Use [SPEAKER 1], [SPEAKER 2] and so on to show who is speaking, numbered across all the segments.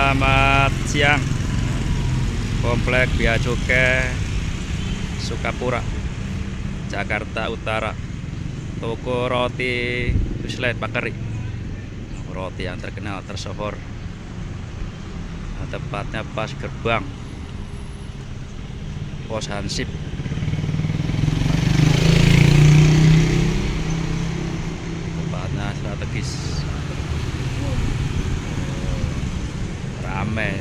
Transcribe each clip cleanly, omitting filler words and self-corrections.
[SPEAKER 1] Selamat siang. Komplek Bea Cukai Sukapura, Jakarta Utara. Toko roti Wislet Bakery. Roti yang terkenal tersohor. Tepatnya pas gerbang Pos Hansip. Tempatnya strategis. Rame.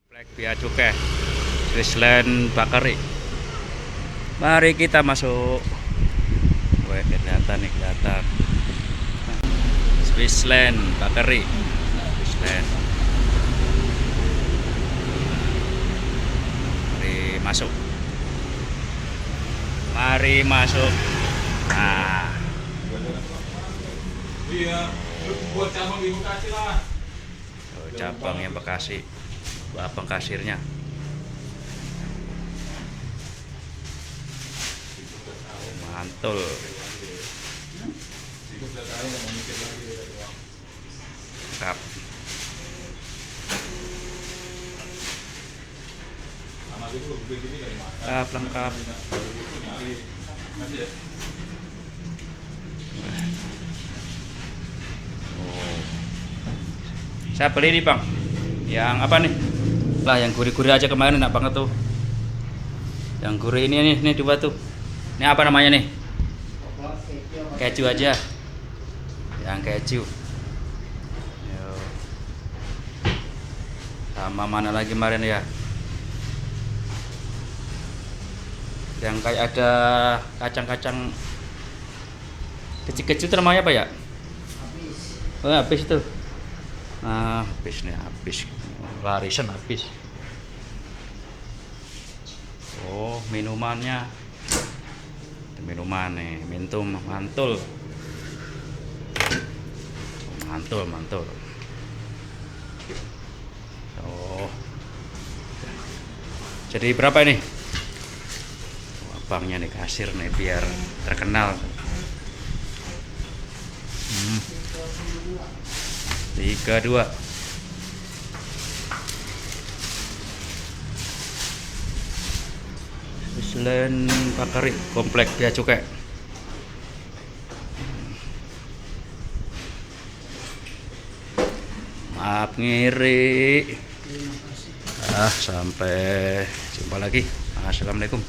[SPEAKER 1] Komplek Bea Cukai Wislet Bakery. Mari kita masuk. Wah, kelihatan nih, kelihatan. Wislet Bakery. Wislet. Mari masuk. Mari masuk. Nah,
[SPEAKER 2] Iya, buat cabang di Bekasi lah.
[SPEAKER 1] cabang yang Bekasi. Abang kasirnya. Mantul. Lengkap. Lengkap. Oh. Saya beli nih bang. Yang apa nih? Lah yang gurih-gurih aja kemarin enak banget tuh. Yang gurih ini nih dua tuh. Ini apa namanya nih? Keju aja. Yang keju. Yo. Sama mana lagi kemarin ya? Yang kayak ada kacang-kacang kecil-kecil itu namanya apa ya? Oh, habis itu. Nah, habis nih, habis. Larisan habis. Oh, minumannya. Minuman nih, mintum mantul. Mantul. Oh. Jadi berapa ini? Abangnya nih kasir nih biar terkenal. 32. Wislet Bakery, Komplek Bea Cukai. Maaf ngiri. Sampai jumpa lagi. Assalamualaikum.